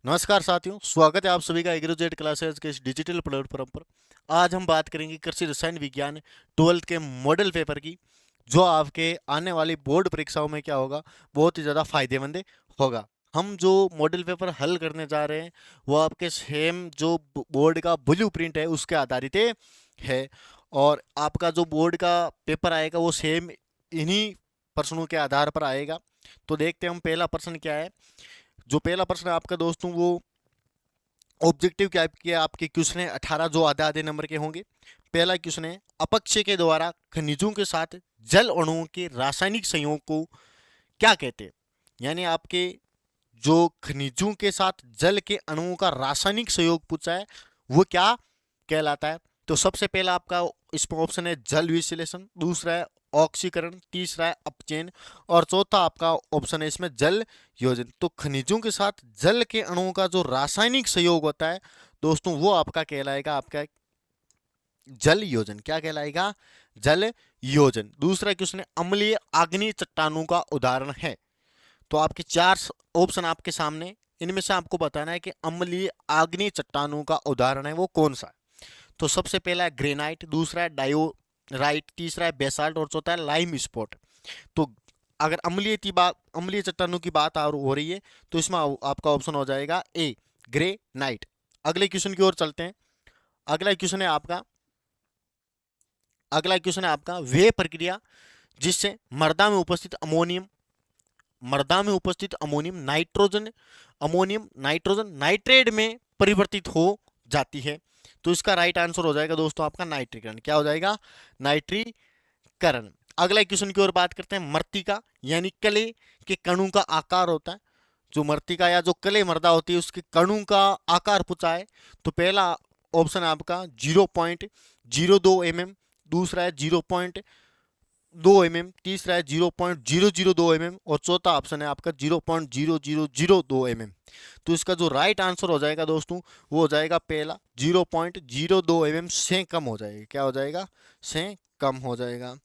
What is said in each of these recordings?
नमस्कार साथियों, स्वागत है आप सभी का एग्रोजेट क्लासेस के इस डिजिटल प्लेटफॉर्म पर। आज हम बात करेंगे कृषि रसायन विज्ञान 12th के मॉडल पेपर की, जो आपके आने वाली बोर्ड परीक्षाओं में क्या होगा, बहुत ही ज़्यादा फायदेमंद होगा। हम जो मॉडल पेपर हल करने जा रहे हैं वो आपके सेम जो बोर्ड का ब्लूप्रिंट है उसके आधारित है। और आपका जो बोर्ड का पेपर आएगा वो सेम इन्हीं प्रश्नों के आधार पर आएगा। तो देखते हैं हम पहला प्रश्न क्या है। जो पहला प्रश्न है आपका दोस्तों, वो ऑब्जेक्टिव क्या है आपके क्वेश्चन है 18 जो आधे आधे नंबर के होंगे। पहला क्वेश्चन है, अपक्षय के द्वारा खनिजों के साथ जल अणुओं के रासायनिक संयोग को क्या कहते हैं। यानी आपके जो खनिजों के साथ जल के अणुओं का रासायनिक संयोग पूछा है वो क्या कहलाता है। तो सबसे पहला आपका इसमें ऑप्शन है जल विश्लेषण, दूसरा है ऑक्सीकरण, तीसरा है अपचयन और चौथा आपका ऑप्शन है इसमें जल योजन। तो खनिजों के साथ जल के अणुओं का जो रासायनिक संयोग होता है दोस्तों वो आपका कहलाएगा आपका जल योजन। क्या कहलाएगा? जल योजन। दूसरा क्वेश्चन है, अम्लीय आग्नेय चट्टानों का उदाहरण है। तो आपके चार ऑप्शन आपके सामने, इनमें से आपको बताना है कि अम्लीय आग्नेय चट्टानों का उदाहरण है वो कौन सा है। तो सबसे पहला है ग्रेनाइट, दूसरा है डायोराइट, तीसरा है बेसाल्ट और चौथा है लाइम स्पॉट। तो अगर अम्लीय चट्टानों की बात हो रही है तो इसमें आपका ऑप्शन हो जाएगा ए, ग्रेनाइट। अगले क्वेश्चन की ओर चलते हैं। अगला क्वेश्चन है आपका अगला क्वेश्चन है आपका, वे प्रक्रिया जिससे मृदा में उपस्थित अमोनियम नाइट्रोजन नाइट्रेट में परिवर्तित हो जाती है। तो इसका राइट आंसर हो जाएगा दोस्तों आपका नाइट्रीकरण। क्या हो जाएगा? नाइट्रीकरण। अगला क्वेश्चन की ओर बात करते हैं। मृत्तिका यानी कले के कणों का आकार होता है। जो मृत्तिका या जो कले मृदा होती है उसके कणों का आकार पूछा है। तो पहला ऑप्शन आपका 0.02 mm, दूसरा है 0.2 mm, तीसरा है 0.002 mm और चौथा ऑप्शन है आपका 0.0002 mm। तो इसका जो राइट आंसर हो जाएगा दोस्तों वो हो जाएगा पहला 0.02 mm से कम हो जाएगा। क्या हो जाएगा? से कम हो जाएगा।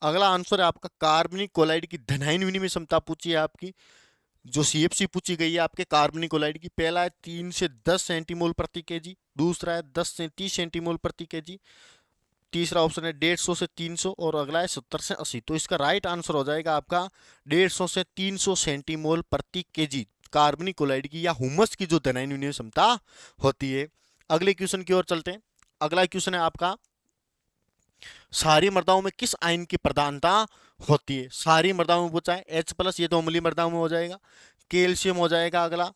अगला आंसर है आपका, कार्बनिक क्लोराइड की धनायन विनिमय क्षमता पूछी है आपकी, जो सीएफसी पूछी गई है आपके कार्बनिक क्लोराइड की। पहला है 3 से 10 सेंटीमोल प्रति केजी, दूसरा है 10 से 30 सेंटीमोल प्रति केजी, तीसरा ऑप्शन है 150 से 300 और अगला है 70 से 80। तो इसका राइट आंसर हो जाएगा आपका 150 से 300 सेंटीमोल प्रति केजी कार्बनिक क्लोराइड की या हुमस की जो धनायन विनिमय क्षमता होती है। अगले क्वेश्चन की ओर चलते हैं। अगला क्वेश्चन है आपका, सारी मृदाओं में किस आयन की प्रधानता होती है। सारी मृदाओं में पूछा है H+, ये तो अम्लीय मृदाओं में हो जाएगा। कैल्शियम हो जाएगा अगला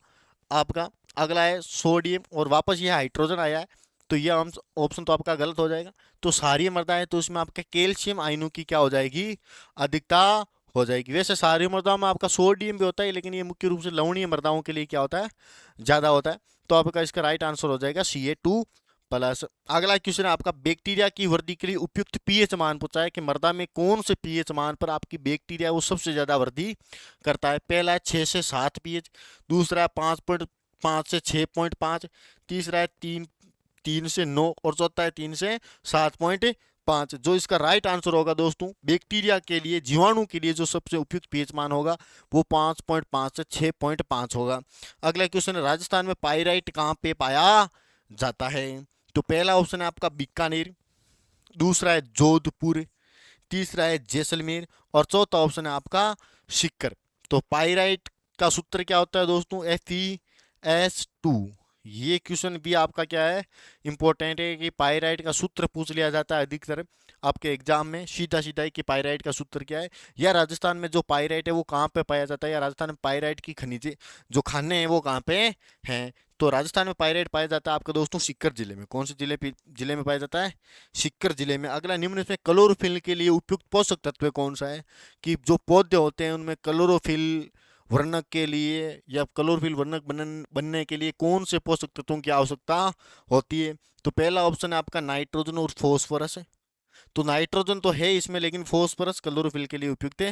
आपका। अगला है सोडियम और वापस ये हाइड्रोजन आया है तो ये ऑप्शन तो आपका गलत हो जाएगा। तो सारी मृदा है तो इसमें आपका कैल्शियम आयनों की क्या हो जाएगी? अधिकता हो जाएगी। वैसे सारी मृदाओं में आपका सोडियम भी होता है लेकिन ये मुख्य रूप से लवणीय मृदाओं के लिए क्या होता है? ज़्यादा होता है। तो आपका इसका राइट आंसर हो जाएगा Ca2+। अगला क्वेश्चन है आपका, बैक्टीरिया की वृद्धि के लिए उपयुक्त पीएच मान पूछा है कि मृदा में कौन से पीएच मान पर आपकी बैक्टीरिया वो सबसे ज्यादा वृद्धि करता है। पहला है 6 से 7 पीएच, दूसरा है 5.5 से 6.5, तीसरा है 3 से 9 और चौथा है 3 से 7.5। जो इसका राइट आंसर होगा दोस्तों बैक्टीरिया के लिए, जीवाणु के लिए जो सबसे उपयुक्त पीएच मान होगा वो 5.5 से 6.5 होगा। अगला क्वेश्चन है, राजस्थान में पाइराइट कहाँ पे पाया जाता है। तो पहला ऑप्शन है आपका बीकानेर, दूसरा है जोधपुर, तीसरा है जैसलमेर और चौथा ऑप्शन है आपका सिक्कर। तो पाइराइट का सूत्र क्या होता है दोस्तों? FeS2। ये क्वेश्चन भी आपका क्या है, इंपॉर्टेंट है कि पाइराइट का सूत्र पूछ लिया जाता है अधिकतर आपके एग्जाम में सीधा सीधा ही कि पाइराइट का सूत्र क्या है, या राजस्थान में जो पाइराइट है वो कहाँ पे पाया जाता है, या राजस्थान में पाइराइट की खनिजे जो खाने हैं वो कहाँ पे हैं। तो राजस्थान में पाइराइट पाया जाता है आपके दोस्तों सीकर जिले में। कौन से जिले में पाया जाता है? सीकर जिले में। अगला, निम्न में क्लोरोफिल के लिए उपयुक्त पोषक तत्व कौन सा है। कि जो पौधे होते हैं उनमें क्लोरोफिल वर्णक के लिए या क्लोरोफिल वर्णक बनने के लिए कौन से पोषक तत्वों की आवश्यकता होती है। तो पहला ऑप्शन है आपका नाइट्रोजन और फॉस्फोरस है। तो नाइट्रोजन तो है इसमें लेकिन फॉस्फोरस क्लोरोफिल के लिए उपयुक्त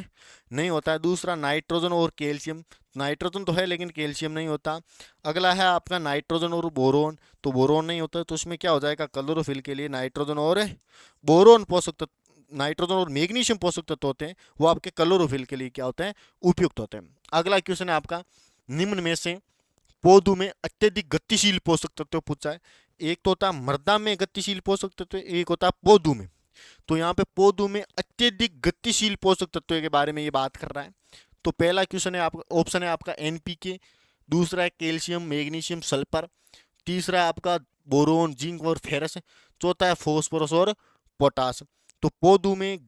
नहीं होता है। दूसरा नाइट्रोजन और कैल्शियम, नाइट्रोजन तो है लेकिन कैल्शियम नहीं होता। अगला है आपका नाइट्रोजन और बोरोन, तो बोरोन नहीं होता। तो इसमें क्या हो जाएगा? क्लोरोफिल के लिए नाइट्रोजन और बोरोन पोषक तत्व, नाइट्रोजन और मैग्नीशियम पोषक तत्व होते हैं वो आपके क्लोरोफिल के लिए क्या होते हैं? उपयुक्त होते हैं। अगला क्वेश्चन है आपका, निम्न में से पौधों में अत्यधिक गतिशील पोषक तत्व पूछा है। एक तो होता है मृदा में गतिशील पोषक तत्व, एक होता है पौधों में। तो यहाँ पे पौधों में अत्यधिक गतिशील पोषक तत्व के बारे में ये बात कर रहा है। तो पहला क्वेश्चन है आपका, ऑप्शन है आपका एनपीके, दूसरा है कैल्शियम मैग्नीशियम सल्फर, तीसरा है आपका बोरोन जिंक और फेरस, चौथा है फॉस्फोरस और पोटास। तो पौधों में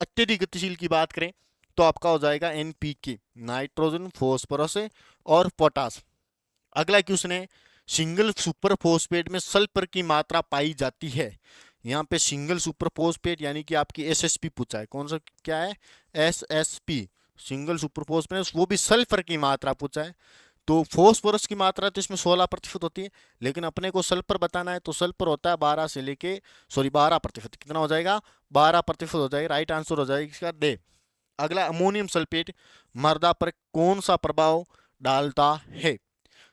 अत्यधिक गतिशील की बात करें तो आपका हो जाएगा एनपीके, नाइट्रोजन फॉस्फोरस और पोटास। अगला क्वेश्चन है सिंगल सुपर फॉस्फेट में सल्फर की मात्रा पाई जाती है। यहाँ पे सिंगल सुपर फॉस्फेट यानी कि आपकी एसएसपी पूछा है। कौन सा क्या है? एसएसपी, सिंगल सुपर फॉस्फेट, वो भी सल्फर की मात्रा पूछा है। तो फॉस्फोरस की मात्रा तो इसमें 16% होती है, लेकिन अपने को सल्फर बताना है तो सल्फर होता है 12%। कितना हो जाएगा? 12% हो जाएगा। राइट आंसर हो जाएगा इसका डे। अगला अमोनियम सल्फेट मृदा पर कौन सा प्रभाव डालता है?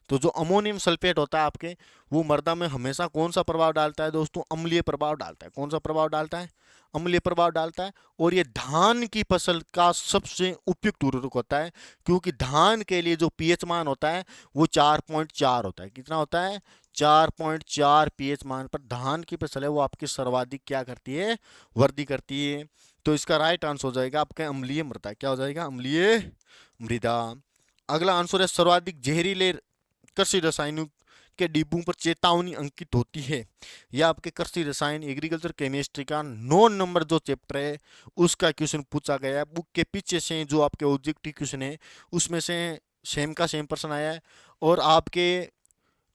तो जो अमोनियम सल्फेट होता है आपके, वो मृदा में हमेशा कौन सा प्रभाव डालता है दोस्तों? अम्लीय प्रभाव डालता है। कौन सा प्रभाव डालता है? अम्लीय प्रभाव डालता है। और ये धान की फसल का सबसे उपयुक्त उर्वरक होता है, क्योंकि धान के लिए जो पीएच मान होता है वो 4.4 होता है। कितना होता है? 4.4 पीएच मान पर धान की फसल है वो आपकी सर्वाधिक क्या करती है? वृद्धि करती है। तो इसका राइट आंसर हो जाएगा आपका अम्लीय मृदा। क्या हो जाएगा? अम्लीय मृदा। अगला आंसर है सर्वाधिक जहरीले कृषि रसायनों के डिब्बों पर चेतावनी अंकित होती है। यह आपके कृषि रसायन एग्रीकल्चर केमिस्ट्री का 9 नंबर जो चैप्टर है उसका क्वेश्चन पूछा गया है। बुक के पीछे से जो आपके ऑब्जेक्टिव क्वेश्चन है उसमें से सेम का सेम पर्सन आया है। और आपके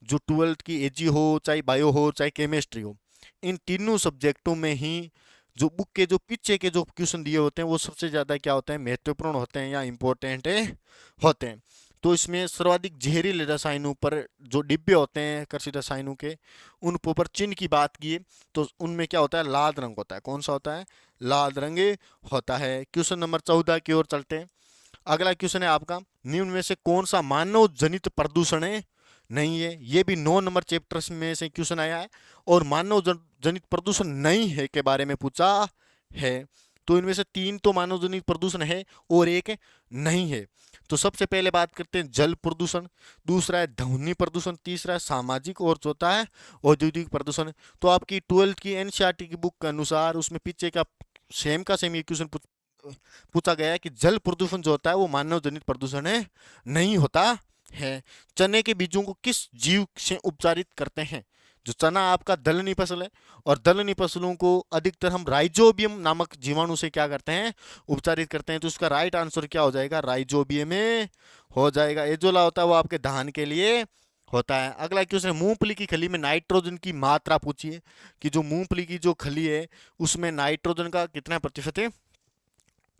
जो 12th की एजी हो, चाहे बायो हो, चाहे केमिस्ट्री हो, इन तीनों सब्जेक्टों में ही जो बुक के जो पीछे के जो क्वेश्चन दिए होते हैं वो सबसे ज़्यादा क्या होते हैं? महत्वपूर्ण होते हैं या इम्पोर्टेंट होते हैं। तो इसमें सर्वाधिक जहरीले रसायनों पर जो डिब्बे होते हैं कृषि रसायनों के, उन ऊपर चिन्ह की बात की तो उनमें क्या होता है? लाल रंग होता है। कौन सा होता है? लाल रंग होता है। क्वेश्चन नंबर 14 की ओर चलते हैं। अगला क्वेश्चन है आपका, निम्न में से कौन सा मानव जनित प्रदूषण है? नहीं है। ये भी 9 नंबर चैप्टर में से क्वेश्चन आया है और मानव जनित प्रदूषण नहीं है के बारे में पूछा है। तो इनमें से 3 तो मानव जनित प्रदूषण है और एक नहीं है। तो सबसे पहले बात करते हैं जल प्रदूषण, दूसरा है ध्वनि प्रदूषण, तीसरा है सामाजिक और चौथा है औद्योगिक प्रदूषण। तो आपकी 12th की एनसीईआरटी की बुक के अनुसार उसमें पीछे का सेम ये क्वेश्चन पूछा गया है कि जल प्रदूषण जो होता है वो मानव जनित प्रदूषण है नहीं होता है। चने के बीजों को किस जीव से उपचारित करते हैं? जो चना आपका दलहनी फसल है और दलहनी फसलों को अधिकतर हम राइजोबियम नामक जीवाणु से क्या करते हैं? उपचारित करते हैं। तो उसका राइट आंसर क्या हो जाएगा? राइजोबियम में हो जाएगा। एजोला होता है वो आपके धान के लिए होता है। अगला क्वेश्चन, मूंगफली की खली में नाइट्रोजन की मात्रा पूछिए कि जो मूंगफली की जो खली है उसमें नाइट्रोजन का कितना प्रतिशत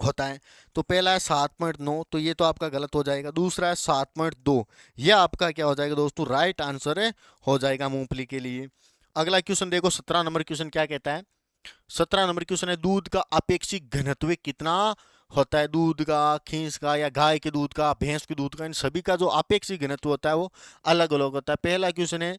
होता है? तो पहला है 7.9, तो ये तो आपका गलत हो जाएगा। दूसरा है 7.2, यह आपका क्या हो जाएगा दोस्तों? राइट आंसर हो जाएगा मूंगफली के लिए। अगला क्वेश्चन देखो, 17 नंबर क्वेश्चन क्या कहता है? 17 नंबर क्वेश्चन है दूध का अपेक्षित घनत्व कितना होता है? दूध का, खींस का, या गाय के दूध का, भैंस के दूध का, इन सभी का जो अपेक्षित घनत्व होता है वो अलग अलग होता है। पहला क्वेश्चन है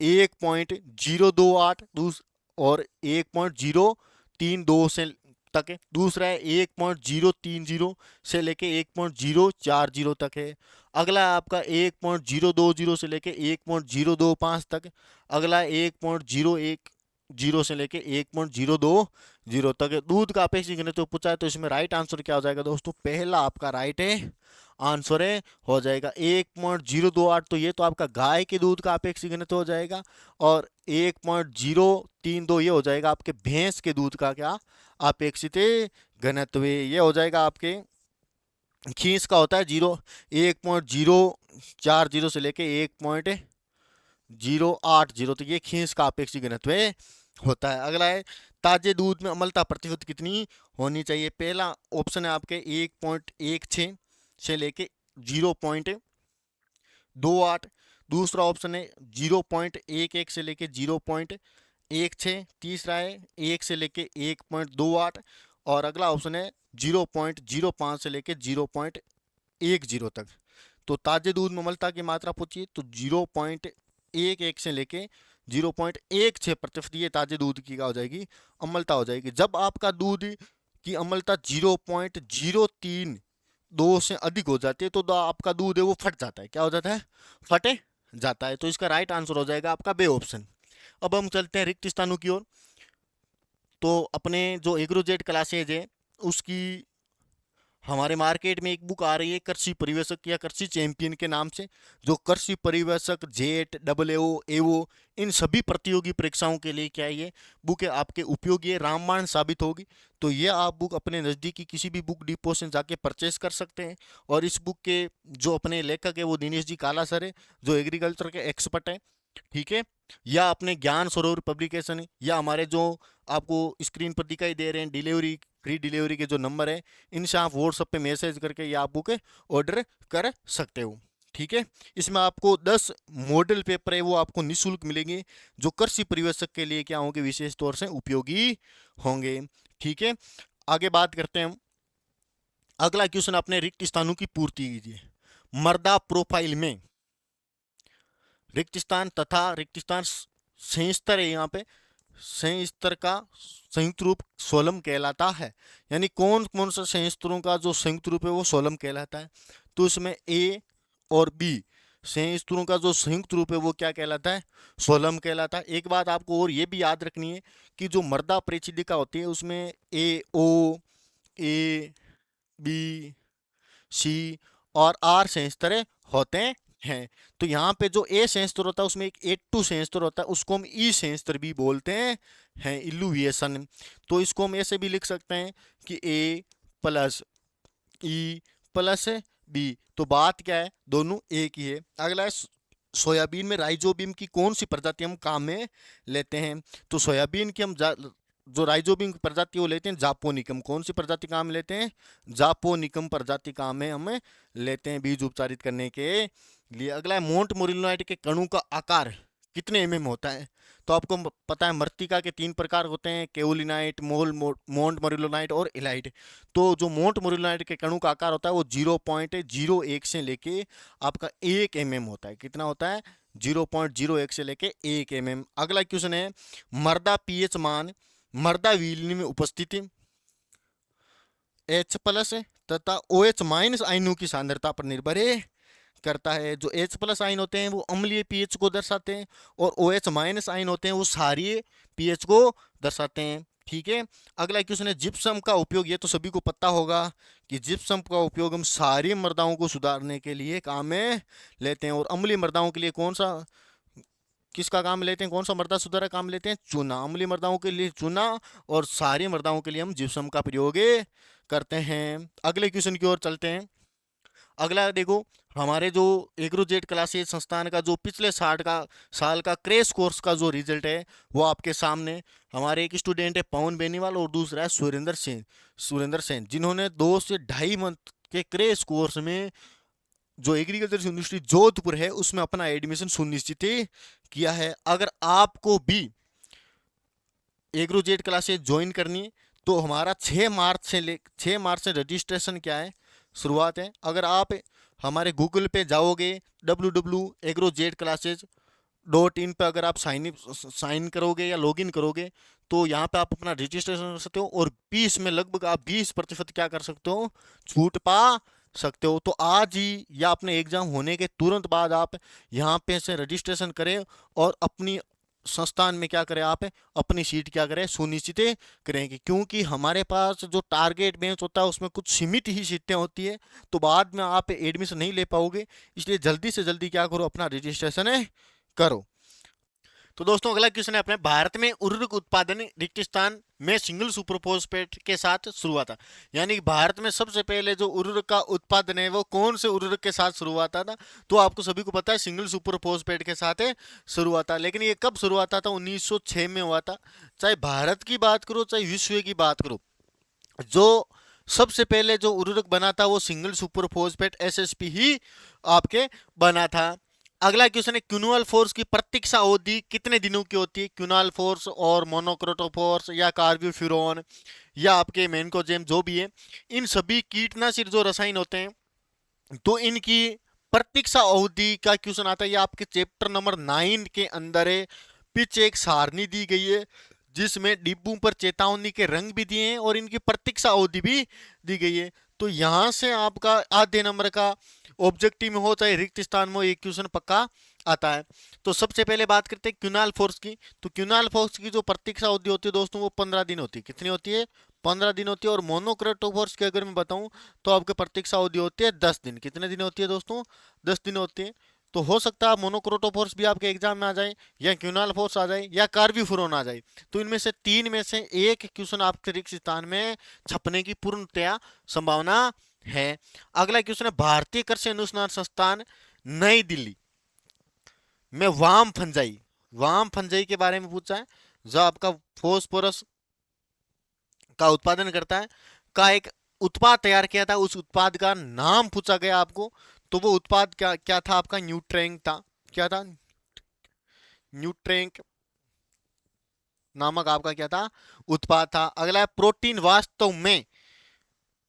1.028 और 1.032 से तक है। दूसरा है 1.030 से लेके 1.040 तक है। अगला है आपका 1.020 से लेके 1.025 तक। अगला है 1.010 से लेके 1.020 तक है। दूध का अपेक्षित घनत्व पूछा है तो इसमें राइट आंसर क्या हो जाएगा दोस्तों? पहला आपका राइट आंसर हो जाएगा 1.028। तो ये तो आपका गाय के दूध का अपेक्षित घनत्व हो जाएगा। और 1.032 ये हो जाएगा आपके भैंस के दूध का क्या अपेक्षित घनत्व? ये हो जाएगा आपके खींस का होता है 1.040 से लेके 1.080, तो ये खींस का अपेक्षित घनत्व होता है। अगला है ताजे दूध में अम्लता प्रतिशत कितनी होनी चाहिए? पहला ऑप्शन है आपके 1.16 से लेके 0.28। दूसरा ऑप्शन है 0.11 से लेके 0.16। तीसरा है 1 से लेके 1.28 और अगला ऑप्शन है 0.05 से लेके 0.10 तक। तो ताजे दूध में अम्लता की मात्रा पूछिए तो 0.11 से लेके 0.16% ये ताजे दूध की क्या हो जाएगी? अम्लता हो जाएगी। जब आपका दूध की अम्लता 0.03 2 से अधिक हो जाती है तो आपका दूध है वो फट जाता है। क्या हो जाता है? फटे जाता है। तो इसका राइट आंसर हो जाएगा आपका बे ऑप्शन। अब हम चलते हैं रिक्त स्थानों की ओर। तो अपने जो एग्रोजेट क्लासेज है उसकी हमारे मार्केट में एक बुक आ रही है कृषि परिवेशक या कृषि चैंपियन के नाम से। जो कृषि परिवेशक, जेट, डब्ल्यू, एओ, इन सभी प्रतियोगी परीक्षाओं के लिए क्या है ये बुक है आपके उपयोगी है, रामबाण साबित होगी। तो ये आप बुक अपने नज़दीकी किसी भी बुक डिपो से जाके परचेस कर सकते हैं। और इस बुक के जो अपने लेखक है वो दिनेश जी काला सर है, जो एग्रीकल्चर के एक्सपर्ट है। ठीक है। या अपने ज्ञान सरोवर पब्लिकेशन है, या हमारे जो आपको स्क्रीन पर दिखाई दे रहे हैं डिलीवरी, फ्री डिलीवरी के जो नंबर है, इनसे आप व्हाट्सएप पे मैसेज करके या आप बुक ऑर्डर कर सकते हो। ठीक है। इसमें आपको 10 मॉडल पेपर है वो आपको निःशुल्क मिलेंगे, जो कृषि परिवेशक के लिए क्या होंगे, विशेष तौर से उपयोगी होंगे। ठीक है। आगे बात करते हैं हम। अगला क्वेश्चन, अपने रिक्त स्थानों की पूर्ति कीजिए। मर्दा प्रोफाइल में रिक्त स्थान तथा रिक्त स्थान संस्तर है, यहाँ पे संस्तर का संयुक्त रूप सोलम कहलाता है। यानी कौन कौन सा संस्तरों का जो संयुक्त रूप है वो सोलम कहलाता है। तो इसमें ए और बी संस्तरों का जो संयुक्त रूप है वो क्या कहलाता है? सोलम कहलाता है। एक बात आपको और ये भी याद रखनी है कि जो मर्दा परिच्छेदिका होती है उसमें ए, ओ, ए, बी, सी और आर संस्तर होते हैं। तो यहाँ पे जो ए संस्तर होता है उसमें एक A2 संस्तर होता है, उसको हम ई संस्तर भी बोलते हैं इल्यूविएशन। तो इसको हम ऐसे भी लिख सकते हैं कि ए प्लस ई प्लस बी। तो बात क्या है, दोनों एक ही है। अगला है सोयाबीन में राइजोबियम की कौन सी प्रजाति हम काम में लेते हैं? तो सोयाबीन की हम जो राइजोबियम की प्रजाति वो लेते हैं जापोनिकम। कौन सी प्रजाति काम लेते हैं? जापोनिकम प्रजाति काम में हम लेते हैं बीज उपचारित करने के लिए। अगला है मोंट मोरिलोनाइट के कणों का आकार कितने एमएम होता है? तो आपको पता है मृत्तिका के 3 प्रकार होते हैं, केओलिनाइट, मोंट मोरिलोनाइट और इलाइट। तो जो मोंट मोरिलोनाइट के कणों का आकार होता है वो 0.01 से लेके आपका 1 एमएम होता है। कितना होता है? 0.01 से लेके 1 एमएम। अगला क्वेश्चन है, मृदा पीएच मान मृदा विलीन में उपस्थिति H प्लस तथा OH माइनस आयनों की सांद्रता पर निर्भर करता है। जो H प्लस आयन होते हैं वो अम्लीय पीएच को दर्शाते हैं, और OH माइनस आयन होते हैं वो क्षारीय पीएच को दर्शाते हैं। ठीक है। अगला क्वेश्चन है, जिप्सम का उपयोग, ये तो सभी को पता होगा कि जिप्सम का उपयोग हम क्षारीय मृदाओं को सुधारने के लिए काम में लेते हैं। और अम्लीय मृदाओं के लिए किसका काम लेते हैं? कौन सा मृदा सुधारक काम लेते हैं? चूना। अम्लीय मृदाओं के लिए चूना और क्षारीय मृदाओं के लिए हम जिप्सम का प्रयोग करते हैं। अगले क्वेश्चन की ओर चलते हैं। अगला देखो, हमारे जो एग्रोजेट क्लासेज संस्थान का जो पिछले 60 साल का क्रैश कोर्स का जो रिजल्ट है वो आपके सामने। हमारे एक स्टूडेंट है पवन बेनीवाल और दूसरा है सुरेंद्र सेन, जिन्होंने 2 से 2.5 मंथ के क्रैश कोर्स में जो एग्रीकल्चर यूनिवर्सिटी जोधपुर है उसमें अपना एडमिशन सुनिश्चित किया है। अगर आपको भी एग्रोजेट क्लासेज ज्वाइन करनी है तो हमारा 6 मार्च से रजिस्ट्रेशन क्या है, शुरुआत है। अगर आप हमारे गूगल पे जाओगे www.agrojetclasses.in पे अगर आप साइन करोगे या लॉगिन करोगे तो यहाँ पे आप अपना रजिस्ट्रेशन कर सकते हो, और 20 में लगभग आप 20% क्या कर सकते हो, छूट पा सकते हो। तो आज ही या अपने एग्जाम होने के तुरंत बाद आप यहाँ पे से रजिस्ट्रेशन करें और अपनी संस्थान में क्या करें, आप अपनी सीट क्या करें, सुनिश्चित करेंगे। क्योंकि हमारे पास जो टारगेट बेंच होता है उसमें कुछ सीमित ही सीटें होती है, तो बाद में आप एडमिशन नहीं ले पाओगे। इसलिए जल्दी से जल्दी क्या करो, अपना रजिस्ट्रेशन करो। तो दोस्तों अगला क्वेश्चन है अपने, भारत में उर्वरक उत्पादन रिक्त स्थान में सिंगल सुपर फॉस्फेट के साथ शुरू हुआ था। यानी भारत में सबसे पहले जो उर्वरक का उत्पादन है वो कौन से उर्वरक के साथ शुरू हुआ था? तो आपको सभी को पता है सिंगल सुपर फॉस्फेट के साथ शुरू हुआ था। लेकिन ये कब शुरू हुआ था? 1906 में हुआ था। चाहे भारत की बात करो चाहे विश्व की बात करो, जो सबसे पहले जो उर्वरक बना था वो सिंगल सुपर फॉस्फेट SSP ही आपके बना था। अगला क्वेश्चन है, क्यूनल फोर्स की प्रतीक्षा अवधि कितने दिनों की होती है? क्यूनल फोर्स और मोनोक्रोटोफोर्स या कार्ब्यूफ्यूरॉन या आपके मेनकोजेम जो भी है, इन सभी कीटनाशक जो रसायन होते हैं तो इनकी प्रतीक्षा अवधि का क्वेश्चन आता है। ये आपके चैप्टर नंबर 9 के अंदर है। पीछे एक सारणी दी गई है जिसमें डिब्बों पर चेतावनी के रंग भी दिए हैं और इनकी प्रतीक्षा अवधि भी दी गई है। तो तो यहाँ से आपका आधे नंबर का ऑब्जेक्टिव में हो चाहे रिक्त स्थान में एक क्वेश्चन पक्का आता है। तो सबसे पहले बात करते हैं क्यूनाल फोर्स की। तो क्यूनाल फोर्स की जो प्रतीक्षा अवधि होती है दोस्तों वो 15 दिन होती है। कितनी होती है? 15 दिन होती है। और मोनोक्रोटो फोर्स की अगर मैं बताऊं तो आपके प्रतीक्षा अवधि होती है 10 दिन। कितने दिन होती है दोस्तों? 10 दिन होती है। तो हो सकता है मोनोक्रोटो फोर्स भी आपके एग्जाम में आ जाए, या क्यूनाल फोर्स आ जाए, या कार्बीफोरॉन आ जाए। तो इनमें से तीन में से एक क्वेश्चन आपके रिक्त स्थान में छपने की पूर्णतया संभावना है। अगला क्वेश्चन है भारतीय कृषि अनुसंधान संस्थान नई दिल्ली में वाम फंजाई के बारे में पूछा है, जो आपका फोस्फोरस का उत्पादन करता है, का एक उत्पाद तैयार किया था। उस उत्पाद का नाम पूछा गया आपको। तो वो उत्पाद क्या क्या था आपका? न्यूट्रेंक था। क्या था? न्यूट्रेंक नामक आपका क्या था? उत्पाद था। अगला है प्रोटीन वास्तव में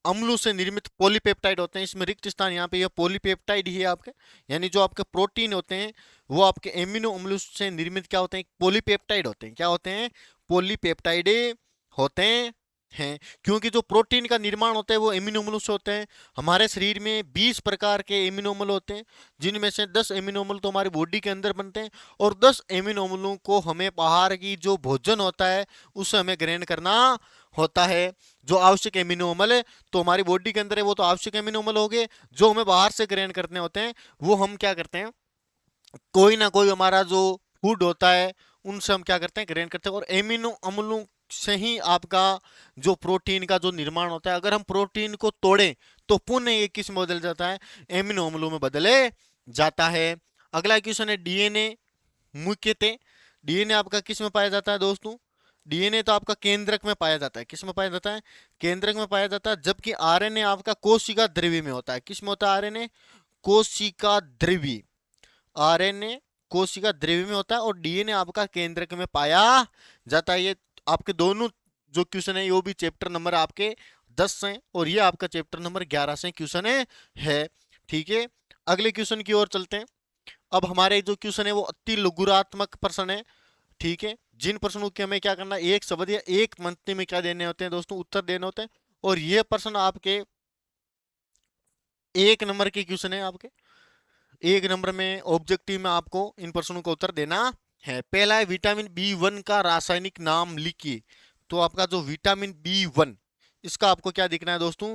अम्लों से निर्मित पॉलीपेप्टाइड होते हैं। इसमें रिक्त स्थान यहाँ पे ये पॉलीपेप्टाइड ही है आपके, यानी जो आपके प्रोटीन होते हैं वो आपके एमिनो अम्लों से निर्मित क्या होते हैं? पॉलीपेप्टाइड होते हैं। क्या होते हैं? पॉलीपेप्टाइड होते हैं। क्योंकि जो प्रोटीन का निर्माण होता है वो एमिनो अम्लों से होते हैं। हमारे शरीर में 20 प्रकार के एमिनो अम्ल होते हैं, जिनमें से 10 एमिनो अम्ल तो हमारी बॉडी के अंदर बनते हैं, और 10 एमिनो अम्लों को हमें बाहर की जो भोजन होता है उससे हमें ग्रहण करना होता है। जो आवश्यक एमिनो अम्ल है तो हमारी बॉडी के अंदर है वो तो आवश्यक एमिनो अम्ल हो गए। जो हमें बाहर से ग्रहण करने होते हैं वो हम क्या करते हैं? कोई ना कोई हमारा जो फूड होता है उनसे हम क्या करते हैं? ग्रहण करते हैं। और एमिनो अम्लों से ही आपका जो प्रोटीन का जो निर्माण होता है, अगर हम प्रोटीन को तोड़ें तो पुनः ये किस में बदल जाता है? एमिनो अम्लों में बदले जाता है। अगला क्वेश्चन है डीएनए मुख्यतः डीएनए आपका किस में पाया जाता है दोस्तों? डीएनए तो आपका केंद्रक में पाया जाता है। किस में पाया जाता है? केंद्रक में पाया जाता है। जबकि आरएनए आपका कोशिका द्रव्य में होता है। किस में होता है आरएनए? कोशिका द्रव्य। आरएनए कोशिका द्रव्य में होता है और डीएनए आपका केंद्रक में पाया जाता है। ये आपके दोनों जो क्वेश्चन है वो भी चैप्टर नंबर आपके 10 से, और ये आपका चैप्टर नंबर 11 से क्वेश्चन है। ठीक है, अगले क्वेश्चन की ओर चलते हैं। अब हमारे जो क्वेश्चन है वो अति लघुरात्मक प्रश्न है। ठीक है, जिन प्रश्नों के हमें क्या करना है? एक शब्द या एक मंत्र में क्या देने होते हैं दोस्तों? उत्तर देने होते हैं। और ये प्रश्न आपके 1 नंबर के क्वेश्चन है। आपके 1 नंबर में ऑब्जेक्टिव में आपको इन प्रश्नों का उत्तर देना है। पहला है विटामिन बी 1 का रासायनिक नाम लिखिए। तो आपका जो विटामिन बी 1 इसका आपको क्या दिखना है दोस्तों?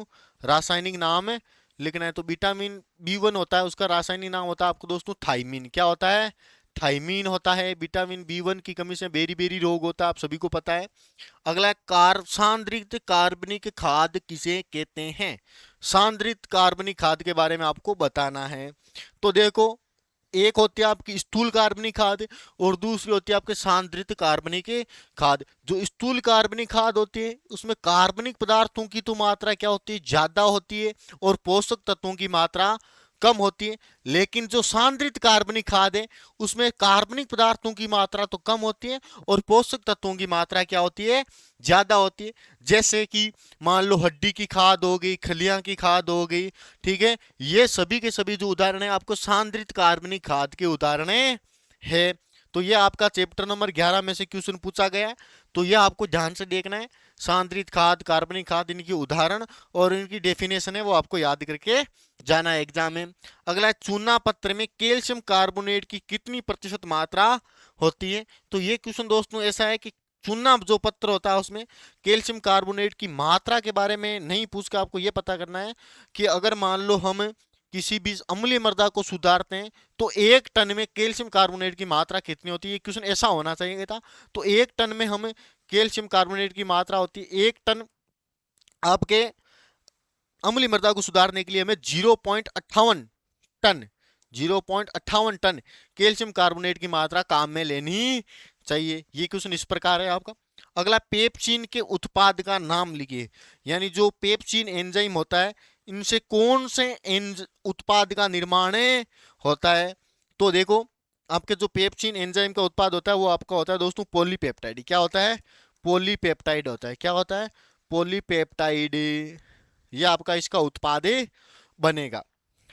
रासायनिक नाम लिखना है। तो विटामिन बी 1 होता है, उसका रासायनिक नाम होता है आपको दोस्तों थाइमीन। क्या होता है? थाइमीन होता है। विटामिन बी 1 की कमी से बेरी बेरी रोग होता है, आप सभी को पता है। अगला सांद्रित कार्बनिक खाद किसे कहते हैं? सांद्रित कार्बनिक खाद के बारे में आपको बताना है। तो देखो, एक होती है आपकी स्थूल कार्बनिक खाद और दूसरी होती है आपके सांद्रित कार्बनिक खाद। जो स्थूल कार्बनिक खाद होती है उसमें कार्बनिक पदार्थों की तो मात्रा क्या होती है? ज्यादा होती है, और पोषक तत्वों की मात्रा कम होती है। लेकिन जो सांद्रित कार्बनिक खाद है उसमें कार्बनिक पदार्थों की मात्रा तो कम होती है और पोषक तत्वों की मात्रा क्या होती है? ज्यादा होती है। जैसे कि मान लो हड्डी की खाद हो गई, खलियां की खाद हो गई। ठीक है, ये सभी के सभी जो उदाहरण है आपको सांद्रित कार्बनिक खाद के उदाहरण है। तो ये आपका चैप्टर नंबर 11 में से क्वेश्चन पूछा गया है। तो ये आपको ध्यान से देखना है। सांद्रित खाद, कार्बनिक खाद, इनकी उदाहरण और इनकी डेफिनेशन है वो आपको याद करके जाना है एग्जाम में। अगला है चूना पत्र में कैल्शियम कार्बोनेट की कितनी प्रतिशत मात्रा होती है? तो ये क्वेश्चन दोस्तों ऐसा है कि चूना जो पत्र होता है उसमें कैल्शियम कार्बोनेट की मात्रा के बारे में नहीं पूछ के आपको यह पता करना है कि अगर मान लो हम किसी भी अम्लीय मृदा को सुधारते हैं तो 1 टन में कैल्शियम कार्बोनेट की मात्रा कितनी होती है? क्वेश्चन ऐसा होना चाहिए था। तो 1 टन में हम कैल्शियम कार्बोनेट की मात्रा होती है 1 टन। आपके अम्लीय मृदा को सुधारने के लिए हमें 0.58 टन 0.58 टन कैल्शियम कार्बोनेट की मात्रा काम में लेनी चाहिए। ये क्वेश्चन इस प्रकार है आपका। अगला पेप्सिन के उत्पाद का नाम लिखिए। यानी जो पेप्सिन एंजाइम होता है इनसे कौन से उत्पाद का निर्माण होता है? तो देखो, आपके जो पेप्सिन एंजाइम का उत्पाद होता है वो आपका होता है दोस्तों पॉलीपेप्टाइड। क्या होता है? पॉलीपेप्टाइड होता है। क्या होता है? पॉलीपेप्टाइड। ये आपका इसका उत्पाद बनेगा।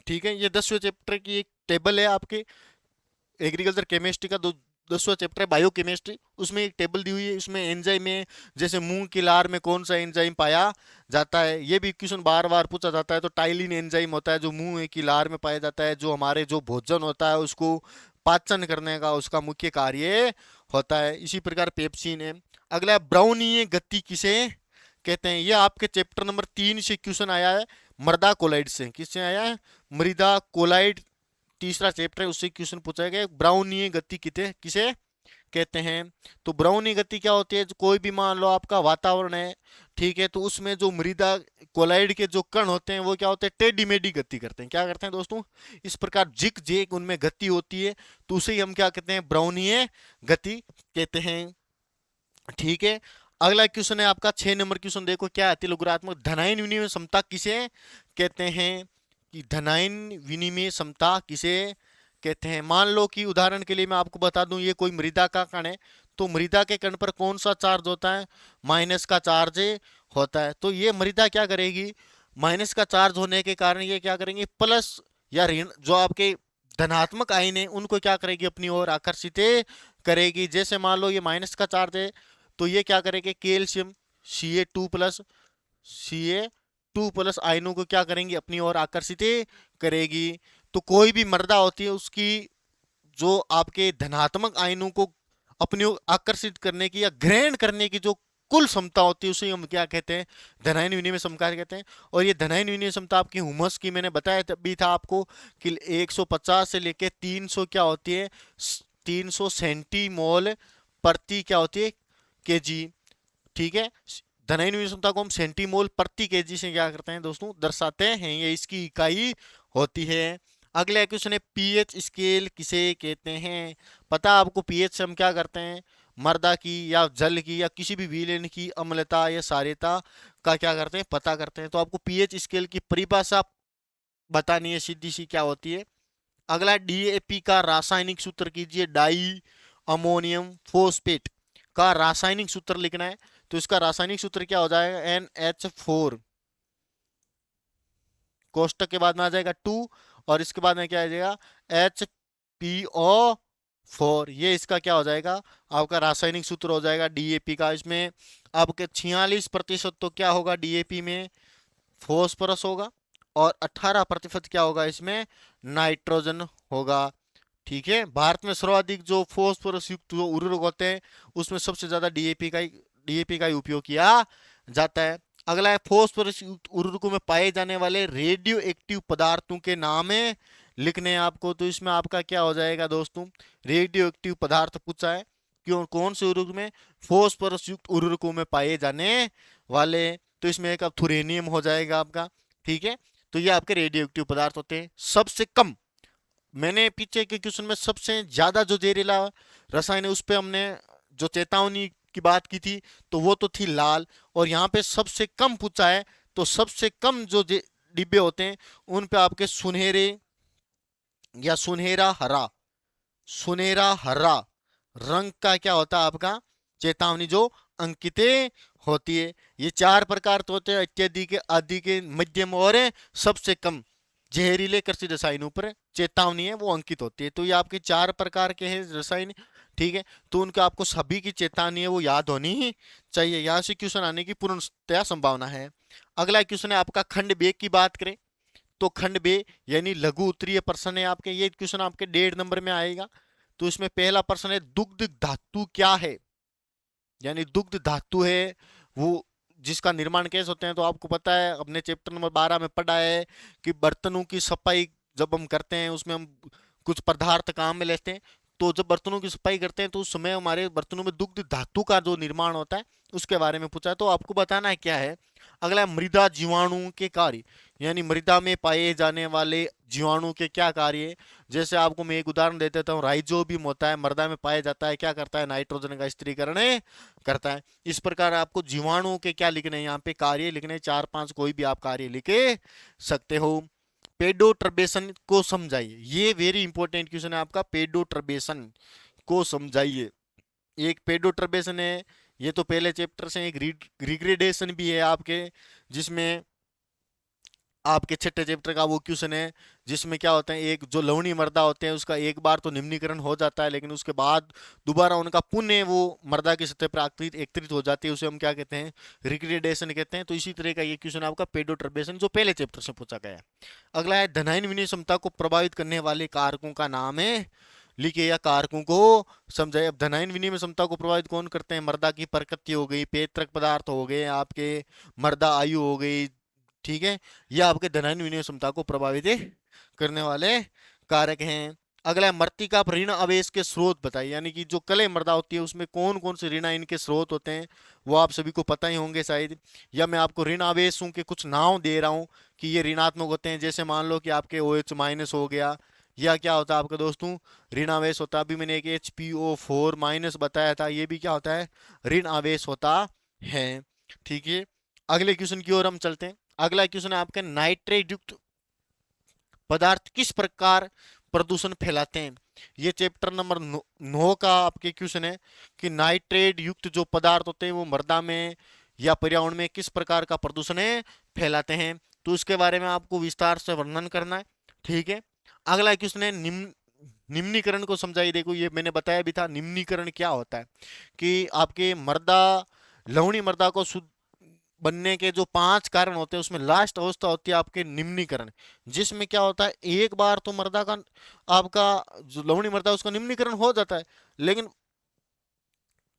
ठीक है, ये 10वें चैप्टर की एक टेबल है आपके एग्रीकल्चर केमिस्ट्री का 10वां चैप्टर है बायोकेमिस्ट्री, उसमें एक टेबल दी हुई है, उसमें एंजाइम में जैसे मूंग की लार में कौन सा एंजाइम पाया जाता है, ये भी क्वेश्चन बार बार पूछा जाता है। तो टाइलिन एंजाइम होता है जो मूंग की लार में पाया जाता है, जो हमारे जो भोजन होता है उसको पाचन करने का उसका मुख्य कार्य होता है। इसी प्रकार पेप्सिन है। अगला ब्राउनीय गति किसे कहते हैं, ये आपके चैप्टर नंबर 3 से क्वेश्चन आया है, मृदा कोलाइड से। किससे आया है? मृदा कोलाइड, तीसरा चैप्टर है, उससे क्वेश्चन पूछा गया ब्राउनीय गति किसे कहते हैं। तो ब्राउनीय गति क्या होती है? कोई भी मान लो आपका वातावरण है, ठीक है, तो उसमें जो मृदा कोलाइड के जो कण होते हैं वो क्या होते हैं? टेढ़ी मेढ़ी गति करते हैं। क्या करते हैं दोस्तों? इस प्रकार जिग जेग उनमें गति होती है, तो उसे ही हम क्या कहते हैं? ब्राउनीय गति कहते हैं। ठीक है, अगला क्वेश्चन है आपका 6 नंबर क्वेश्चन, देखो क्या है? तिलुगुरात्मक धनायन विनिमय क्षमता किसे कहते हैं? कि धनायन विनिमय क्षमता किसे कहते हैं? मान लो कि उदाहरण के लिए मैं आपको बता दूं, ये कोई मृदा का कण है, तो मृदा के कण पर कौन सा चार्ज होता है? माइनस का चार्ज होता है। तो ये मृदा क्या करेगी? माइनस का चार्ज होने के कारण ये क्या करेंगे? प्लस या ऋण जो आपके धनात्मक आयन है उनको क्या करेगी? अपनी ओर आकर्षित करेगी। जैसे मान लो ये माइनस का चार्ज है, तो ये क्या करेंगे? कैल्शियम Ca2+ आयनों को क्या करेंगे? अपनी ओर आकर्षित करेगी। तो कोई भी मृदा होती है उसकी जो आपके धनात्मक आयनों को अपनी ओर आकर्षित करने की या ग्रहण करने की जो कुल क्षमता होती है उसे हम क्या कहते हैं? धनायन विनिमय क्षमता कहते हैं। और ये धनायन विनिमय क्षमता आपकी ह्यूमस की मैंने बताया भी था आपको कि 150 से लेके 300 क्या होती है? 300 सेंटीमोल प्रति क्या होती है? केजी। ठीक है, धनायन विनिमय क्षमता को हम सेंटीमोल प्रति केजी से क्या करते हैं दोस्तों? दर्शाते हैं, ये इसकी इकाई होती है। अगला क्वेश्चन है पीएच स्केल किसे कहते हैं? पता है आपको पीएच से हम क्या करते हैं? मृदा की या जल की या किसी भी विलयन की अम्लता या क्षारीयता का क्या करते हैं? पता करते हैं। तो आपको पीएच स्केल की परिभाषा बतानी है, सीधी सी क्या होती है। अगला डीएपी का रासायनिक सूत्र कीजिए, डाई अमोनियम फॉस्फेट का रासायनिक सूत्र लिखना है। तो इसका रासायनिक सूत्र क्या हो जाएगा? NH4, कोष्टक के बाद में आ जाएगा 2, और इसके बाद में क्या आ जाएगा? HPO4। ये इसका क्या हो जाएगा? आपका रासायनिक सूत्र हो जाएगा डीएपी का। इसमें आपके 46% तो क्या होगा? डीएपी में फॉस्फोरस होगा, और 18% क्या होगा? इसमें नाइट्रोजन होगा। ठीक है, भारत में सर्वाधिक जो फॉस्फोरस युक्त जो उर्वरक होते हैं उसमें सबसे ज्यादा डीएपी का ही उपयोग किया जाता है। अगला है फॉस्फोरस युक्त उर्वरकों में पाए जाने वाले रेडियो एक्टिव पदार्थों के नाम लिखने हैं आपको। तो इसमें आपका क्या हो जाएगा दोस्तों? रेडियो एक्टिव पदार्थ पूछा है, क्यों कौन से उर्वरक में? फॉस्फोरस युक्त उर्वरकों में पाए जाने वाले। तो इसमें एक अब थुरेनियम हो जाएगा आपका। ठीक है, तो ये आपके रेडियो एक्टिव पदार्थ होते हैं। सबसे कम, मैंने पीछे के क्वेश्चन में सबसे ज्यादा जो जहरीला रसायन है उस पे हमने जो चेतावनी की बात की थी तो वो तो थी लाल, और यहाँ पे सबसे कम पूछा है। तो सबसे कम जो डिब्बे होते हैं उन पे आपके सुनहरे या सुनहरा हरा रंग का क्या होता है? आपका चेतावनी जो अंकित होती है। ये 4 प्रकार तो होते हैं, अत्यधिक, अधिक, मध्यम और सबसे कम जहरीले कृषि रसायनों पर चेतावनी है वो अंकित होती है। तो ये आपके 4 प्रकार के हैं रसायन। ठीक है, तो उनका आपको सभी की चेतावनी है वो याद होनी ही चाहिए। यहाँ से क्वेश्चन आने की पूर्णतया संभावना है। अगला क्वेश्चन है आपका खंड बे की बात करें तो खंड बे यानी लघु उत्तरीय प्रश्न है आपके। ये क्वेश्चन आपके 1.5 नंबर में आएगा। तो इसमें पहला प्रश्न है दुग्ध धातु क्या है? यानी दुग्ध धातु है वो जिसका निर्माण कैसे होते हैं। तो आपको पता है, अपने चैप्टर नंबर 12 में पढ़ा है कि बर्तनों की सफाई जब हम करते हैं उसमें हम कुछ पदार्थ काम में लेते हैं। तो जब बर्तनों की सफाई करते हैं तो उस समय हमारे बर्तनों में दुग्ध धातु का जो निर्माण होता है उसके बारे में पूछा है। तो आपको बताना है क्या है। अगला है मृदा जीवाणु के कार्य, यानी मृदा में पाए जाने वाले जीवाणु के क्या कार्य है। जैसे आपको मैं एक उदाहरण दे देता हूँ, राइजोबियम होता है, मृदा में पाया जाता है, क्या करता है? नाइट्रोजन का स्थिरीकरण करता है। इस प्रकार आपको जीवाणुओं के क्या लिखने हैं? यहाँ पे कार्य लिखने हैं, 4-5 कोई भी आप कार्य लिखे सकते हो। पेडोटर्बेशन को समझाइए, ये वेरी इंपॉर्टेंट क्वेश्चन है आपका। पेडोटर्बेशन को समझाइए। एक पेडोटर्बेशन है, ये तो पहले चैप्टर से। एक रिग्रेडेशन भी है आपके, जिसमें आपके छठे चैप्टर का वो क्वेश्चन है जिसमें क्या होता है, एक जो लवणीय मृदा होते हैं उसका एक बार तो निम्नीकरण हो जाता है, लेकिन उसके बाद दोबारा उनका पुनः वो मृदा की सतह पर एकत्रित हो जाती है, उसे हम क्या कहते हैं, रिग्रेडेशन कहते हैं। तो इसी तरह का ये क्वेश्चन आपका पेडोटर्बेशन जो पहले चैप्टर से पूछा गया है। अगला है धनायन विनिमय क्षमता को प्रभावित करने वाले कारकों का नाम है, लिखिए या कारकों को समझाइए। अब धनायन विनिमय क्षमता को प्रभावित कौन करते हैं, मृदा की प्रकृति हो गई, पेत्रक पदार्थ हो गए आपके, मृदा आयु हो गई, ठीक है, ये आपके धनायन विनिमय क्षमता को प्रभावित करने वाले कारक हैं। अगला है मृत्तिका पर ऋण आवेश के स्रोत बताइए, यानी कि जो कले मृदा होती है उसमें कौन कौन से ऋण इनके स्रोत होते हैं, वो आप सभी को पता ही होंगे शायद, या मैं आपको ऋण आवेशों के कुछ नाम दे रहा हूं कि ये ऋणात्मक होते हैं। जैसे मान लो कि आपके OH माइनस हो गया, या क्या होता है आपका दोस्तों, ऋण आवेश होता है। अभी मैंने एक HPO4 माइनस बताया था, ये भी क्या होता है, ऋण आवेश होता है, ठीक है। अगले क्वेश्चन की ओर हम चलते हैं। अगला क्वेश्चन है आपके नाइट्रेट युक्त पदार्थ किस प्रकार प्रदूषण फैलाते हैं। ये चैप्टर नंबर 9 का आपके क्वेश्चन है कि नाइट्रेट युक्त जो पदार्थ होते हैं वो मृदा में या पर्यावरण में किस प्रकार का प्रदूषण है फैलाते हैं, तो इसके बारे में आपको विस्तार से वर्णन करना है, ठीक है। अगला क्वेश्चन है निम्नीकरण को समझाइए। देखो ये मैंने बताया भी था, निम्नीकरण क्या होता है कि आपके मृदा, लवणीय मृदा को शुद्ध बनने के जो 5 कारण होते हैं उसमें लास्ट अवस्था होती है आपके निम्नीकरण, जिसमें क्या होता है, एक बार तो मृदा का आपका जो लवणीय मृदा उसका निम्नीकरण हो जाता है, लेकिन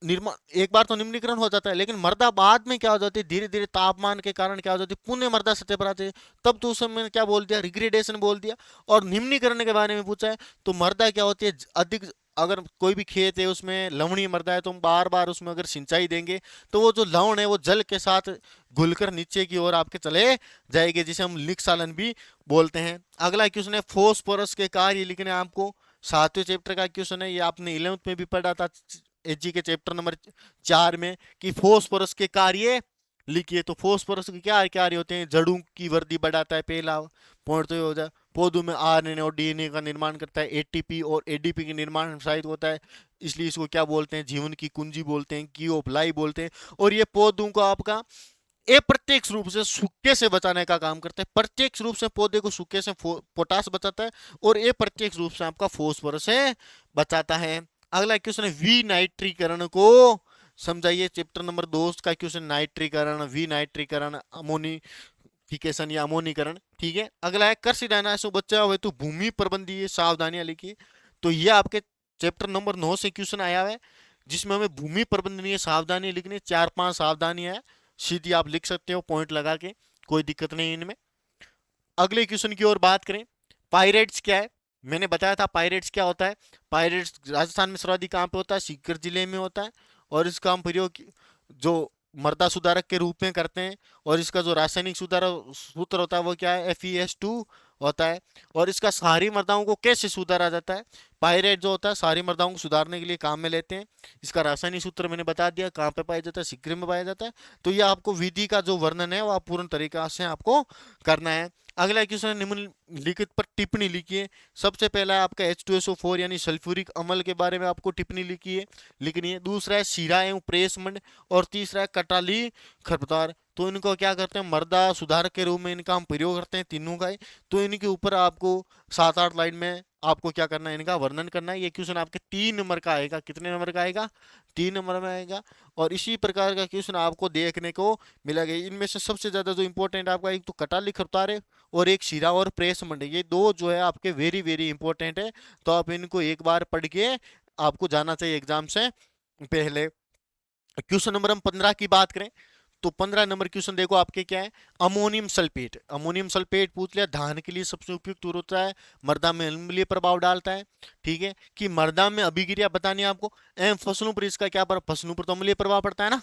निर्माण एक बार तो निम्नीकरण हो जाता है, लेकिन मृदा बाद में क्या हो जाती है, धीरे धीरे तापमान के कारण क्या हो जाती है, पुनः मृदा सतह पर आती है। तब तो उस समय मैंने क्या बोल दिया, रिग्रेडेशन बोल दिया। और निम्नीकरण के बारे में पूछा है तो मृदा क्या होती है, अधिक, अगर कोई भी खेत है उसमें लवणीय मृदा है तो हम बार बार उसमें अगर सिंचाई देंगे तो वो जो लवण है वो जल के साथ घुलकर नीचे की ओर आपके चले जाएंगे, जिसे हम निक्षालन भी बोलते हैं। अगला क्वेश्चन है फोस्फोरस के कार्य लिखने आपको, 7वें चैप्टर का क्वेश्चन है, ये आपने 11th में भी पढ़ा था HG के चैप्टर नंबर 4 में कि फोस्फोरस के कार्य लिखिए। तो फोस्फोरस के क्या कार्य होते हैं, जड़ों की वृद्धि बढ़ाता है, पहला पॉइंट तो ये हो जाए। पौधों में RNA और DNA का निर्माण करता है, ATP और ADP के निर्माण सहायक होता है, इसलिए इसको क्या बोलते हैं, जीवन की कुंजी बोलते हैं, की ऑफ लाइफ बोलते हैं। और ये पौधों को आपका अप्रत्यक्ष रूप से सूखे से बचाने का काम करता है, प्रत्यक्ष रूप से पौधे को सूखे से पोटास बचाता है, और अप्रत्यक्ष रूप से आपका फोस्फोरस से बचाता है। अगला क्वेश्चन है विनाइट्रीकरण को समझाइए, चैप्टर नंबर 2 का क्वेश्चन, नाइट्रीकरण, विनाइट्रीकरण, अमोनिफिकेशन या अमोनीकरण, ठीक है। अगला है कृषि डायनासोर बच्चा हुए तो भूमि प्रबंधीय सावधानियां लिखिए। तो ये आपके चैप्टर नंबर 9 से क्वेश्चन आया है, जिसमें हमें भूमि प्रबंधनीय सावधानी लिखनी, 4-5 सावधानियां है, सीधी आप लिख सकते हो पॉइंट लगा के, कोई दिक्कत नहीं इनमें। अगले क्वेश्चन की ओर बात करें, पायरेट्स क्या है, मैंने बताया था पायरेट्स क्या होता है। पायरेट्स राजस्थान में सर्वाधिक कहाँ पे होता है, सीकर जिले में होता है, और इसका हम प्रयोग जो मृदा सुधारक के रूप में करते हैं, और इसका जो रासायनिक सुधारक सूत्र होता है वो क्या है, FeS2 होता है। और इसका सारी मृदाओं को कैसे सुधारा जाता है, पायरेट जो होता है सारी मृदाओं को सुधारने के लिए काम में लेते हैं। इसका रासायनिक सूत्र मैंने बता दिया, कहाँ पे पाया जाता है, शीघ्र में पाया जाता है। तो ये आपको विधि का जो वर्णन है वो आप पूर्ण तरीका से आपको करना है। अगला क्वेश्चन निम्नलिखित पर टिप्पणी लिखिए। सबसे पहला है आपका H2SO4 यानी सल्फ्यूरिक अम्ल के बारे में आपको टिप्पणी लिखनी है। दूसरा है शीरा एवं प्रेसमंड, और तीसरा है कटाली खरपतवार। तो इनको क्या करते हैं, मृदा सुधारक के रूप में इनका हम प्रयोग करते हैं तीनों का ही। तो इनके ऊपर आपको 7-8 लाइन में आपको क्या करना है, इनका वर्णन करना है। ये क्वेश्चन आपके 3 नंबर का आएगा, कितने नंबर का आएगा, 3 नंबर में आएगा। और इसी प्रकार का क्वेश्चन आपको देखने को मिलेगा। इनमें से सबसे ज्यादा जो इंपॉर्टेंट आपका, एक तो कटाली खरपतवार है और एक शीरा और प्रेस मंड, ये दो जो है आपके वेरी वेरी इंपॉर्टेंट है। तो आप इनको एक बार पढ़ के आपको जाना चाहिए एग्जाम से पहले। क्वेश्चन नंबर हम 15 की बात करें तो 15 नंबर क्वेश्चन देखो आपके क्या है, अमोनियम सल्फेट। अमोनियम सल्फेट पूछ लिया, धान के लिए सबसे उपयुक्त होता है, मृदा में अम्लीय प्रभाव डालता है, ठीक है। कि मृदा में अभिक्रिया बतानी है आपको, एवं फसलों पर इसका क्या फसलों पर तो अम्लीय प्रभाव पड़ता है ना,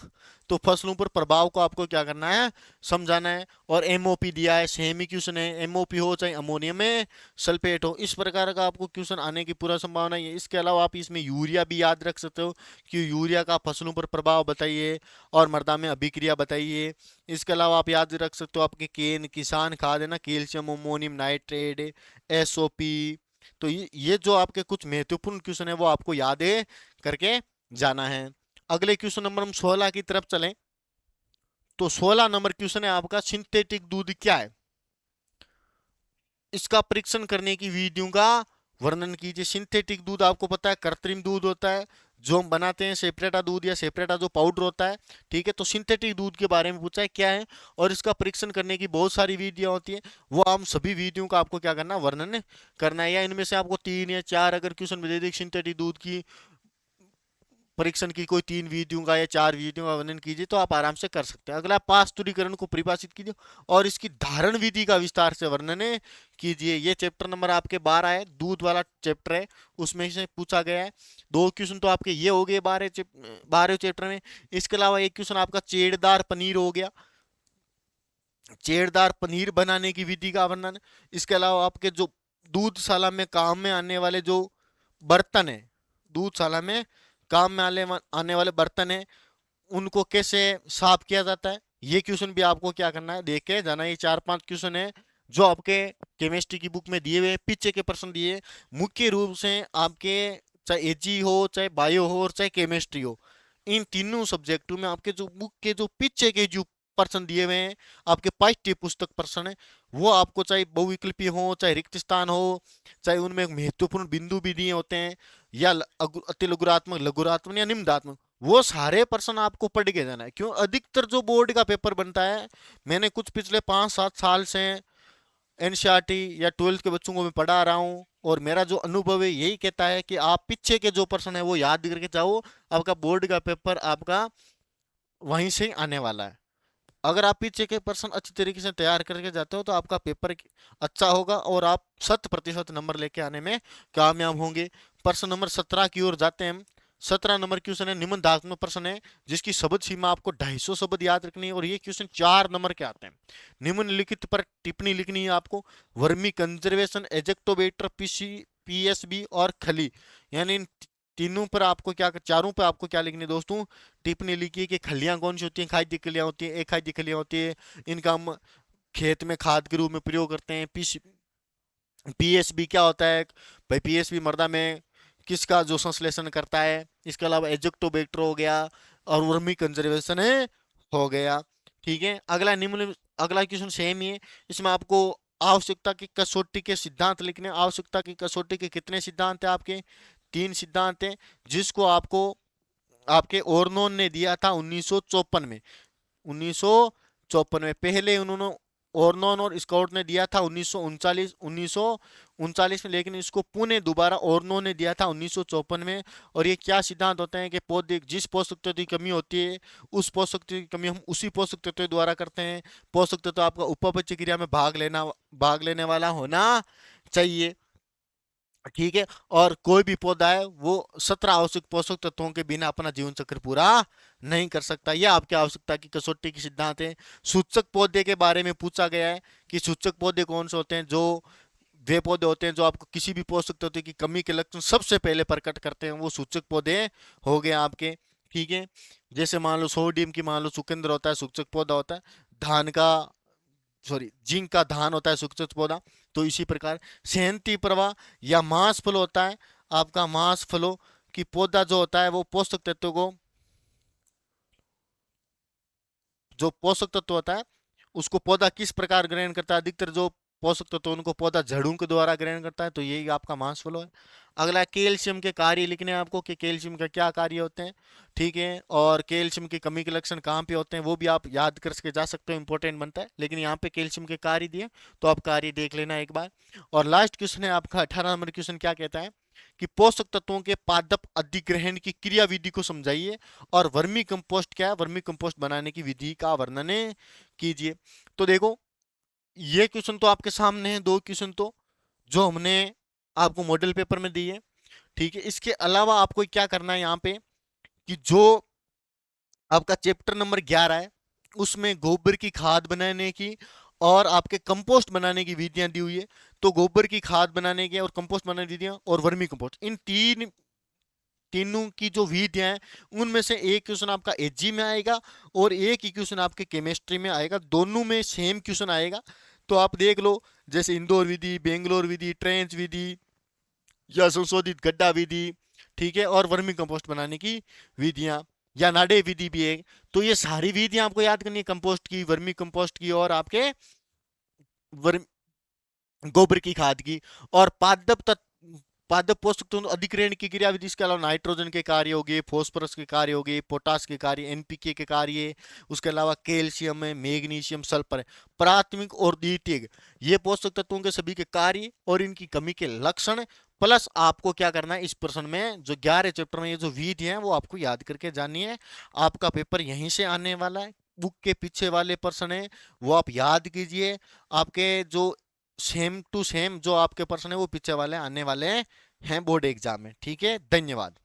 तो फसलों पर प्रभाव को आपको क्या करना है, समझाना है। और MOP दिया है, सेम ही क्वेश्चन है, MOP हो चाहे अमोनियम में सल्फेट हो, इस प्रकार का आपको क्वेश्चन आने की पूरा संभावना है। इसके अलावा आप इसमें यूरिया भी याद रख सकते हो कि यूरिया का फसलों पर प्रभाव बताइए और मृदा में अभिक्रिया बताइए। इसके अलावा आप याद रख सकते हो आपके किसान खाद है ना, कैल्शियम अमोनियम नाइट्रेट, SOP। तो ये जो आपके कुछ महत्वपूर्ण क्वेश्चन है वो आपको याद है करके जाना है। अगले क्वेश्चन नंबर हम 16 की तरफ चलें तो 16 नंबर क्वेश्चन है आपका, सिंथेटिक दूध क्या है। इसका परीक्षण करने की विधियों का वर्णन कीजिए। सिंथेटिक दूध आपको पता है कृत्रिम दूध होता है जो हम बनाते हैं, सेपरेटा दूध या सेपरेटा जो पाउडर होता है, ठीक है। तो सिंथेटिक दूध के बारे में पूछा है क्या है, और इसका परीक्षण करने की बहुत सारी विधियां होती है, वो हम सभी विधियों का आपको क्या करना है, वर्णन करना है। या इनमें से आपको 3 या 4 अगर क्वेश्चन में दे दे सिंथेटिक दूध की परीक्षण की कोई 3 विधियों का या 4 विधियों का वर्णन कीजिए, तो आप आराम से कर सकते हैं। अगला पास्तुरीकरण को परिभाषित कीजिए और इसकी धारण विधि का विस्तार से वर्णन कीजिए। ये चैप्टर नंबर आपके 12 है, दूध वाला चैप्टर है, उसमें से पूछा गया है। 2 क्वेश्चन तो आपके ये हो गए 12 चैप्टर में। इसके अलावा एक क्वेश्चन आपका चेड़दार पनीर हो गया, चेड़दार पनीर बनाने की विधि का वर्णन। इसके अलावा आपके जो दूधशाला में काम में आने वाले जो बर्तन है, दूधशाला में काम में आने वाले बर्तन है, उनको कैसे साफ किया जाता है, ये क्वेश्चन भी आपको क्या करना है, देख के जाना। ये 4-5 क्वेश्चन है जो आपके केमिस्ट्री की बुक में दिए हुए, पीछे के प्रश्न दिए मुख्य रूप से आपके, चाहे एजी हो, चाहे बायो हो और चाहे केमिस्ट्री हो, इन तीनों सब्जेक्टों में आपके जो बुक के जो पीछे के जो प्रश्न दिए हुए हैं, आपके पाठ्य पुस्तक प्रश्न है, वो आपको चाहे बहुविकल्पी हो, चाहे रिक्त स्थान हो, चाहे उनमें एक महत्वपूर्ण बिंदु भी दिए होते हैं, या अति लघुरात्मक, लघुरात्मक या निम्नात्मक, वो सारे प्रश्न आपको पढ़ के जाना है। क्यों, अधिकतर जो बोर्ड का पेपर बनता है, मैंने कुछ पिछले 5-7 साल से एनसीईआरटी या 12th के बच्चों को मैं पढ़ा रहा हूँ, और मेरा जो अनुभव है यही कहता है कि आप पीछे के जो प्रश्न है वो याद करके जाओ, आपका बोर्ड का पेपर आपका वहीं से ही आने वाला है। अगर आप पीछे के प्रश्न अच्छी तरीके से तैयार करके जाते हो तो आपका पेपर अच्छा होगा और आप 100% नंबर लेके आने में कामयाब होंगे। प्रश्न नंबर 17 की ओर जाते हैं हम। 17 नंबर क्वेश्चन है, निम्नलिखित प्रश्न है जिसकी शब्द सीमा आपको 250 शब्द याद रखनी है, और ये क्वेश्चन 4 नंबर के आते हैं। निम्नलिखित पर टिप्पणी लिखनी है आपको। वर्मी कंजर्वेशन, एजेक्टोबेटर, पीएसबी और खली, यानी इन तीनों पर आपको क्या, चारों पर आपको क्या लिखनी है दोस्तों, टिप्पणी लिखिए कि खलियां कौन सी होती हैं, खाद्य खलियां होती हैं, अखाद्य खलियां होती है, इनका हम खेत में खाद के रूप में प्रयोग करते हैं। पीएसबी क्या होता है भाई, पीएसबी मृदा में किसका जो संश्लेषण करता है। इसके अलावा एजेक्टोबैक्टर हो गया, और वर्मी कंजर्वेशन है हो गया, ठीक है। अगला क्वेश्चन सेम ही है, इसमें आपको आवश्यकता की कसौटी के सिद्धांत लिखने। आवश्यकता की कसौटी के कितने सिद्धांत है, आपके 3 सिद्धांत हैं, जिसको आपको आपके ओरनोन ने दिया था 1954 में। 1954 में पहले उन्होंने ओरनोन और स्कॉट ने दिया था 1939 में, लेकिन इसको पुणे दोबारा ओरनोन ने दिया था 1954 में। और ये क्या सिद्धांत होते हैं कि पौधे जिस पोषक तत्व की कमी होती है, उस पोषक तत्व की कमी हम उसी पोषक तत्व द्वारा करते हैं। पोषक तत्व आपका उपपचय क्रिया में भाग लेने वाला होना चाहिए, ठीक है। और कोई भी पौधा है वो 17 आवश्यक पोषक तत्वों के बिना अपना जीवन चक्र पूरा नहीं कर सकता। यह आपकी आवश्यकता की कसौटी की सिद्धांत है। सूचक पौधे के बारे में पूछा गया है कि सूचक पौधे कौन से होते हैं, जो वे पौधे होते हैं जो आपको किसी भी पोषक तत्व की कमी के लक्षण सबसे पहले प्रकट करते हैं, वो सूचक पौधे हो गए आपके, ठीक है। जैसे मान लो सोडियम की, मान लो चुकंदर होता है, सूचक पौधा होता है। धान का, सॉरी, जिंक का धान होता है सूचक पौधा। तो इसी प्रकार सेहंती प्रवाह या मांस फल होता है आपका, मांस फलों की पौधा जो होता है वो पोषक तत्वों को, जो पोषक तत्व होता है उसको पौधा किस प्रकार ग्रहण करता है, अधिकतर जो पोषक तत्व उनको पौधा जड़ों के द्वारा ग्रहण करता है, तो यही आपका मांस फलो है। अगला कैल्शियम के कार्य लिखने हैं आपको कि कैल्शियम का क्या कार्य होते हैं, ठीक है। और कैल्शियम की कमी के लक्षण कहाँ पे होते हैं वो भी आप याद करके जा सकते हो, इंपॉर्टेंट बनता है। लेकिन यहाँ पे कैल्शियम के कार्य दिए तो आप कार्य देख लेना एक बार। और लास्ट क्वेश्चन है आपका 18 नंबर क्वेश्चन, क्या कहता है कि पोषक तत्वों के पादप अधिग्रहण की क्रिया विधि को समझाइए, और वर्मी कंपोस्ट क्या है, वर्मी कंपोस्ट बनाने की विधि का वर्णन कीजिए। तो देखो, ये क्वेश्चन तो आपके सामने है, 2 क्वेश्चन तो जो हमने आपको मॉडल पेपर में दी है, ठीक है। इसके अलावा आपको क्या करना है यहाँ पे कि जो आपका चैप्टर नंबर 11 है उसमें गोबर की खाद बनाने की और आपके कंपोस्ट बनाने की विधियां दी हुई है। तो गोबर की खाद बनाने की और कंपोस्ट बनाने की विधियां और वर्मी कंपोस्ट, इन तीनों की जो विधियां हैं उनमें से एक क्वेश्चन आपका एजी में आएगा और एक ही क्वेश्चन आपके केमिस्ट्री में आएगा, दोनों में सेम क्वेश्चन आएगा। तो आप देख लो, जैसे इंदौर विधि, बेंगलोर विधि, ट्रेंच विधि या संशोधित गड्ढा विधि, ठीक है, और वर्मी कंपोस्ट बनाने की विधियां, या नाडे विधि भी है। तो ये सारी विधियां आपको याद करनी है, कंपोस्ट की, वर्मी कंपोस्ट की, और आपके गोबर की खाद की। और पादप पोषक तत्व अधिग्रहण की क्रियाविधि, इसके अलावा नाइट्रोजन के कार्य हो गए, फॉस्फोरस के कार्य हो गए, पोटास के कार्य, एनपीके के कार्य, उसके अलावा कैल्शियम है, मैग्नीशियम, सल्फर है, प्राथमिक और द्वितीयक, ये पोषक तत्वों के सभी के कार्य और इनकी कमी के लक्षण। प्लस आपको क्या करना है, इस प्रश्न में जो 11 चैप्टर में ये जो विधि है वो आपको याद करके जानी है। आपका पेपर यहीं से आने वाला है, बुक के पीछे वाले प्रश्न है वो आप याद कीजिए। आपके जो सेम टू सेम जो आपके प्रश्न है वो पीछे वाले आने वाले हैं बोर्ड एग्जाम में। ठीक है, धन्यवाद।